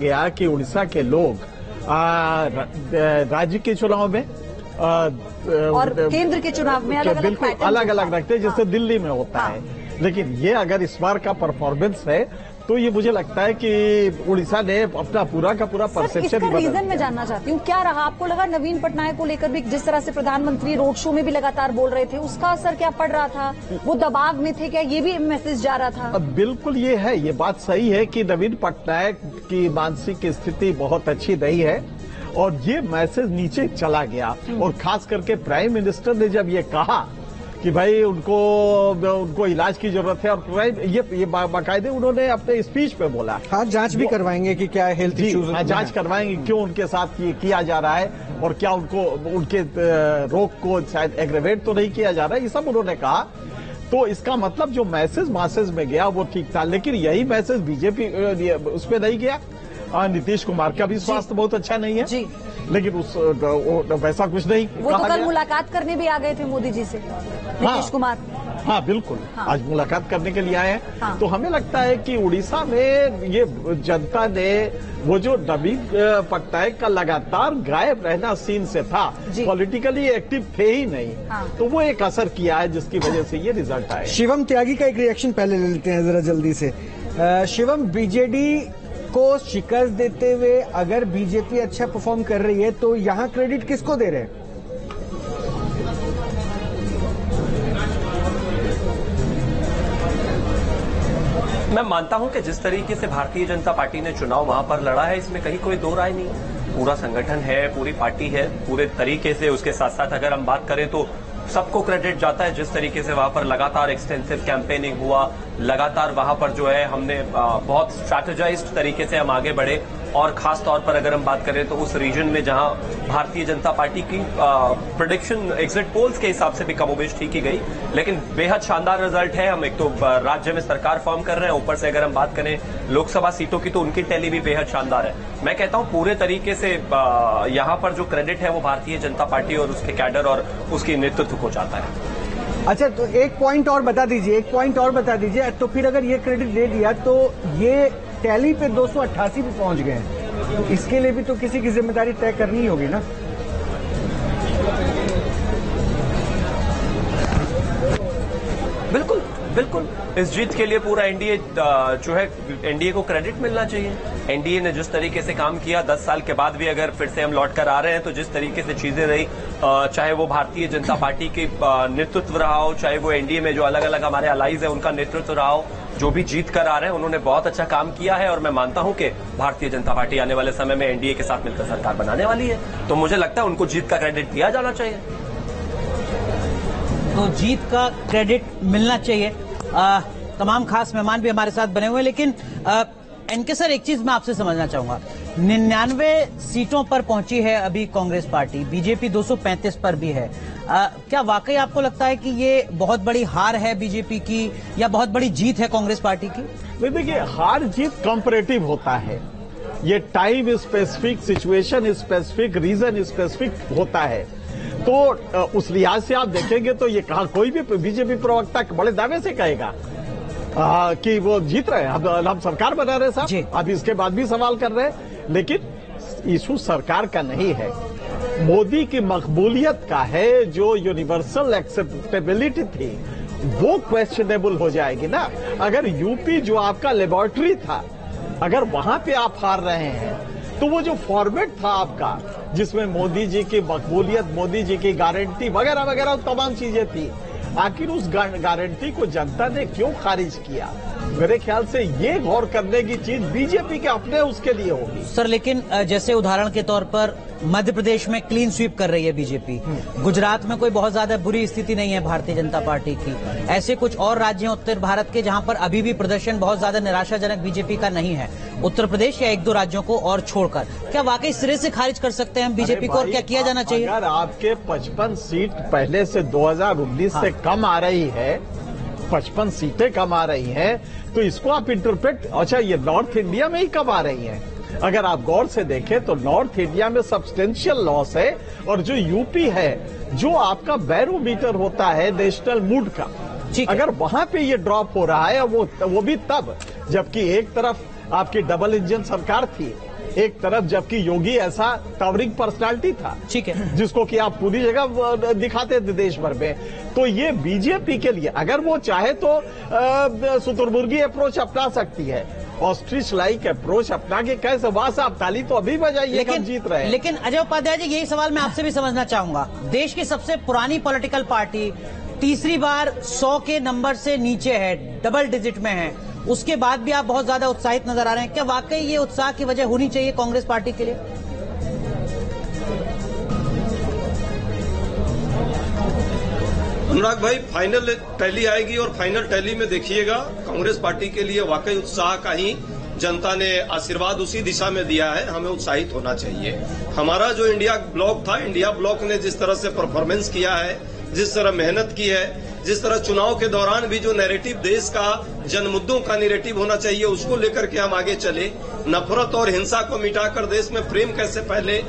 गया कि उड़ीसा के लोग राज्य के चुनाव में और केंद्र के चुनाव में अलग अलग बिल्कुल अलग अलग रखते हैं, जैसे दिल्ली में होता है। लेकिन ये अगर इस बार का परफॉर्मेंस है तो ये मुझे लगता है कि उड़ीसा ने अपना पूरा का पूरा परसेप्शन इसका रीजन मैं जानना चाहती हूँ, क्या रहा? आपको लगा नवीन पटनायक को लेकर भी जिस तरह से प्रधानमंत्री रोड शो में भी लगातार बोल रहे थे, उसका असर क्या पड़ रहा था? वो दबाव में थे क्या? ये भी मैसेज जा रहा था? बिल्कुल ये है, ये बात सही है कि नवीन पटनायक की मानसिक स्थिति बहुत अच्छी नहीं है और ये मैसेज नीचे चला गया। और खास करके प्राइम मिनिस्टर ने जब ये कहा कि भाई उनको इलाज की जरूरत है, और ये बाकायदे उन्होंने अपने स्पीच पे बोला। हाँ, जांच भी करवाएंगे कि क्या हेल्थ इश्यूज। जांच करवाएंगे क्यों उनके साथ ये किया जा रहा है और क्या उनके रोग को शायद एग्रेवेट तो नहीं किया जा रहा है, ये सब उन्होंने कहा। तो इसका मतलब जो मैसेज में गया वो ठीक था, लेकिन यही मैसेज बीजेपी उसमें नहीं गया। नीतीश कुमार का भी स्वास्थ्य बहुत अच्छा नहीं है जी, लेकिन वैसा कुछ नहीं। वो तो कल मुलाकात करने भी आ गए थे मोदी जी से, नीतीश कुमार। हाँ बिल्कुल, हाँ। आज मुलाकात करने के लिए आए हैं। हाँ। तो हमें लगता है कि उड़ीसा में ये जनता ने वो जो नवीन पटनायक का लगातार गायब रहना सीन से था, पॉलिटिकली एक्टिव थे ही नहीं। हाँ। तो वो एक असर किया है जिसकी वजह से ये रिजल्ट आया। शिवम त्यागी का एक रिएक्शन पहले ले लेते हैं जरा जल्दी से। शिवम, बीजेडी को शिकस्त देते हुए अगर बीजेपी अच्छा परफॉर्म कर रही है तो यहाँ क्रेडिट किसको दे रहे हैं? मैं मानता हूं कि जिस तरीके से भारतीय जनता पार्टी ने चुनाव वहां पर लड़ा है, इसमें कहीं कोई दो राय नहीं है। पूरा संगठन है, पूरी पार्टी है, पूरे तरीके से। उसके साथ साथ अगर हम बात करें तो सबको क्रेडिट जाता है जिस तरीके से वहां पर लगातार एक्सटेंसिव कैंपेनिंग हुआ, लगातार वहां पर जो है हमने बहुत स्ट्रैटेजाइज्ड तरीके से हम आगे बढ़े। और खास तौर पर अगर हम बात करें तो उस रीजन में जहां भारतीय जनता पार्टी की प्रेडिक्शन एग्जिट पोल्स के हिसाब से भी कमोबेश ठीक ही गई, लेकिन बेहद शानदार रिजल्ट है। हम एक तो राज्य में सरकार फॉर्म कर रहे हैं, ऊपर से अगर हम बात करें लोकसभा सीटों की तो उनकी टैली भी बेहद शानदार है। मैं कहता हूं पूरे तरीके से यहां पर जो क्रेडिट है वो भारतीय जनता पार्टी और उसके कैडर और उसकी नेतृत्व को जाता है। अच्छा, तो एक पॉइंट और बता दीजिए। तो फिर अगर ये क्रेडिट दे दिया तो ये टैली पे 288 भी पहुंच गए हैं, तो इसके लिए भी तो किसी की जिम्मेदारी तय करनी ही होगी ना। बिल्कुल बिल्कुल, इस जीत के लिए पूरा एनडीए जो है, एनडीए को क्रेडिट मिलना चाहिए। एनडीए ने जिस तरीके से काम किया 10 साल के बाद भी अगर फिर से हम लौट कर आ रहे हैं तो जिस तरीके से चीजें रही, चाहे वो भारतीय जनता पार्टी के नेतृत्व रहा हो, चाहे वो एनडीए में जो अलग अलग हमारे अलाइज है उनका नेतृत्व रहा हो, जो भी जीत कर आ रहे हैं उन्होंने बहुत अच्छा काम किया है। और मैं मानता हूं कि भारतीय जनता पार्टी आने वाले समय में एनडीए के साथ मिलकर सरकार बनाने वाली है, तो मुझे लगता है उनको जीत का क्रेडिट दिया जाना चाहिए। तो जीत का क्रेडिट मिलना चाहिए। तमाम खास मेहमान भी हमारे साथ बने हुए हैं, लेकिन इनके सर एक चीज मैं आपसे समझना चाहूंगा। 99 सीटों पर पहुंची है अभी कांग्रेस पार्टी, बीजेपी 235 पर भी है। क्या वाकई आपको लगता है कि ये बहुत बड़ी हार है बीजेपी की या बहुत बड़ी जीत है कांग्रेस पार्टी की? नहीं, देखिए, हार जीत कंपैरेटिव होता है। ये time specific, situation specific, region specific होता है। तो उस लिहाज से आप देखेंगे तो ये कहा कोई भी बीजेपी प्रवक्ता बड़े दावे से कहेगा कि वो जीत रहे हैं, हम सरकार बना रहे साहब। अब इसके बाद भी सवाल कर रहे हैं, लेकिन इशू सरकार का नहीं है, मोदी की मकबूलियत का है। जो यूनिवर्सल एक्सेप्टेबिलिटी थी वो क्वेश्चनेबल हो जाएगी ना। अगर यूपी जो आपका लेबोरेटरी था, अगर वहां पे आप हार रहे हैं तो वो जो फॉर्मेट था आपका, जिसमें मोदी जी की मकबूलियत, मोदी जी की गारंटी वगैरह वगैरह तमाम चीजें थी, आखिर उस गारंटी को जनता ने क्यों खारिज किया? मेरे ख्याल से ये गौर करने की चीज बीजेपी के अपने उसके लिए होगी। सर, लेकिन जैसे उदाहरण के तौर पर मध्य प्रदेश में क्लीन स्वीप कर रही है बीजेपी, गुजरात में कोई बहुत ज्यादा बुरी स्थिति नहीं है भारतीय जनता पार्टी की। ऐसे कुछ और राज्य हैं उत्तर भारत के जहां पर अभी भी प्रदर्शन बहुत ज्यादा निराशाजनक बीजेपी का नहीं है, उत्तर प्रदेश या 1-2 राज्यों को और छोड़कर। क्या वाकई सिरे से खारिज कर सकते हैं हम बीजेपी को, और क्या किया जाना चाहिए? अगर आपके 55 सीट पहले से 2019 से कम आ रही है, 55 सीटें कम आ रही हैं, तो इसको आप इंटरप्रेट, अच्छा ये नॉर्थ इंडिया में ही कम आ रही हैं। अगर आप गौर से देखें तो नॉर्थ इंडिया में सब्सटेंशियल लॉस है, और जो यूपी है, जो आपका बैरोमीटर होता है नेशनल मूड का, अगर वहां पे ये ड्रॉप हो रहा है, वो भी तब जबकि एक तरफ आपकी डबल इंजन सरकार थी, एक तरफ, जबकि योगी ऐसा टॉवरिंग पर्सनालिटी था, ठीक है, जिसको कि आप पूरी जगह दिखाते थे देश भर में। तो ये बीजेपी के लिए अगर वो चाहे तो शुतुरमुर्गी अप्रोच अपना सकती है, ऑस्ट्रिच लाइक अप्रोच अपना के कैसे वहां से आप ताली तो अभी बजाइए, हम जीत रहे हैं। लेकिन अजय उपाध्याय जी, यही सवाल मैं आपसे भी समझना चाहूंगा। देश की सबसे पुरानी पॉलिटिकल पार्टी तीसरी बार 100 के नंबर से नीचे है, डबल डिजिट में है, उसके बाद भी आप बहुत ज्यादा उत्साहित नजर आ रहे हैं। क्या वाकई ये उत्साह की वजह होनी चाहिए कांग्रेस पार्टी के लिए? अनुराग भाई, फाइनल टैली आएगी और फाइनल टैली में देखिएगा कांग्रेस पार्टी के लिए वाकई उत्साह का ही जनता ने आशीर्वाद उसी दिशा में दिया है। हमें उत्साहित होना चाहिए। हमारा जो इंडिया ब्लॉक था, इंडिया ब्लॉक ने जिस तरह से परफॉर्मेंस किया है, जिस तरह मेहनत की है, जिस तरह चुनाव के दौरान भी जो नैरेटिव देश का जन मुद्दों का नैरेटिव होना चाहिए उसको लेकर के हम आगे चले, नफरत और हिंसा को मिटाकर देश में प्रेम कैसे फैले,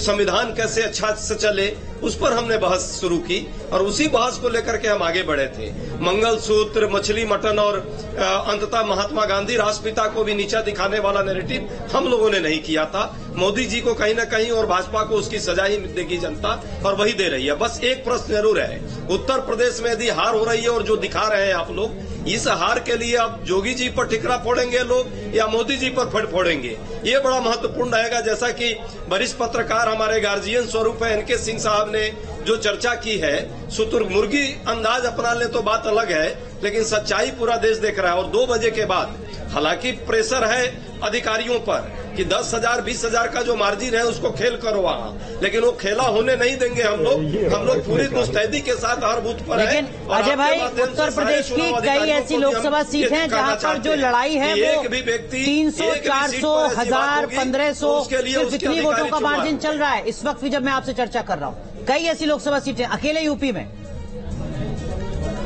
संविधान कैसे अच्छा से चले, उस पर हमने बहस शुरू की और उसी बहस को लेकर के हम आगे बढ़े थे। मंगलसूत्र, मछली मटन और अंततः महात्मा गांधी राष्ट्रपिता को भी नीचा दिखाने वाला नैरेटिव हम लोगों ने नहीं किया था। मोदी जी को कहीं न कहीं और भाजपा को उसकी सजा ही देगी जनता, और वही दे रही है। बस एक प्रश्न जरूर है, उत्तर प्रदेश में यदि हार हो रही है और जो दिखा रहे हैं आप लोग, इस हार के लिए अब जोगी जी पर ठिकरा फोड़ेंगे लोग या मोदी जी पर फोड़ेंगे, ये बड़ा महत्वपूर्ण रहेगा। जैसा कि वरिष्ठ पत्रकार हमारे गार्जियन स्वरूप है एनके सिंह साहब ने जो चर्चा की है, शुतुरमुर्गी अंदाज अपना ले तो बात अलग है, लेकिन सच्चाई पूरा देश देख रहा है। और 2 बजे के बाद हालांकि प्रेशर है अधिकारियों पर कि 10,000 20,000 का जो मार्जिन है उसको खेल करो वहां, लेकिन वो खेला होने नहीं देंगे हम लोग पूरी मुस्तैदी के साथ हर बूथ पर। लेकिन अजय भाई, उत्तर प्रदेश की कई ऐसी लोकसभा सीट हैं जहां पर जो लड़ाई है वो 300, 400, 1000, 1500 सिर्फ इतनी वोटों का मार्जिन चल रहा है इस वक्त भी जब मैं आपसे चर्चा कर रहा हूं। कई ऐसी लोकसभा सीटें अकेले यूपी में।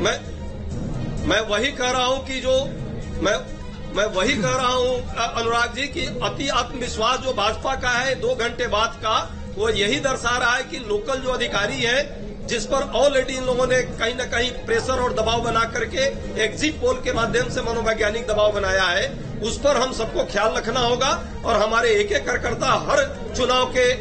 मैं वही कह रहा हूं कि जो मैं वही कह रहा हूं अनुराग जी कि अति आत्मविश्वास जो भाजपा का है 2 घंटे बाद का, वो यही दर्शा रहा है कि लोकल जो अधिकारी है, जिस पर ऑलरेडी इन लोगों ने कहीं न कहीं प्रेशर और दबाव बना करके एग्जिट पोल के माध्यम से मनोवैज्ञानिक दबाव बनाया है, उस पर हम सबको ख्याल रखना होगा। और हमारे एक एक कार्यकर्ता हर चुनाव के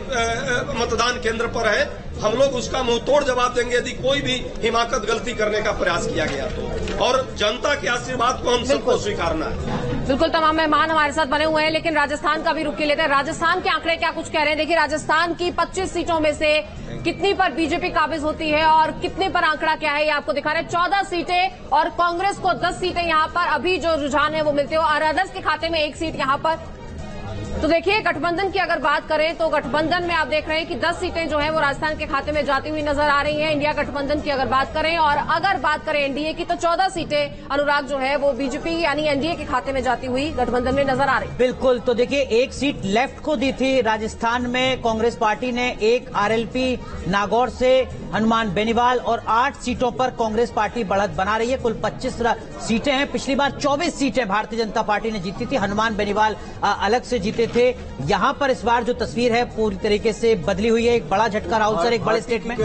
मतदान केंद्र पर है, हम लोग उसका मुंहतोड़ जवाब देंगे यदि कोई भी हिमाकत गलती करने का प्रयास किया गया तो। और जनता के आशीर्वाद को हम सबको स्वीकारना है। बिल्कुल, तमाम मेहमान हमारे साथ बने हुए हैं, लेकिन राजस्थान का भी रुख लेते हैं। राजस्थान के आंकड़े क्या कुछ कह रहे हैं? देखिए, राजस्थान की 25 सीटों में से कितनी पर बीजेपी काबिज होती है और कितने पर आंकड़ा क्या है ये आपको दिखा रहे हैं। 14 सीटें और कांग्रेस को 10 सीटें यहां पर अभी जो रुझान है वो मिलते हो, और अदर्स के खाते में 1 सीट यहां पर। तो देखिए, गठबंधन की अगर बात करें तो गठबंधन में आप देख रहे हैं कि 10 सीटें जो है वो राजस्थान के खाते में जाती हुई नजर आ रही हैं इंडिया गठबंधन की अगर बात करें। और अगर बात करें एनडीए की तो 14 सीटें अनुराग जो है वो बीजेपी यानी एनडीए के खाते में जाती हुई गठबंधन में नजर आ रही। बिल्कुल, तो देखिए, 1 सीट लेफ्ट को दी थी राजस्थान में कांग्रेस पार्टी ने, 1 आरएलपी नागौर से हनुमान बेनीवाल, और 8 सीटों पर कांग्रेस पार्टी बढ़त बना रही है। कुल 25 सीटें हैं। पिछली बार 24 सीटें भारतीय जनता पार्टी ने जीती थी, हनुमान बेनीवाल अलग से जीते थे। यहां पर इस बार जो तस्वीर है पूरी तरीके से बदली हुई है। एक बड़ा झटका राहुल सर, एक बड़े स्टेट में।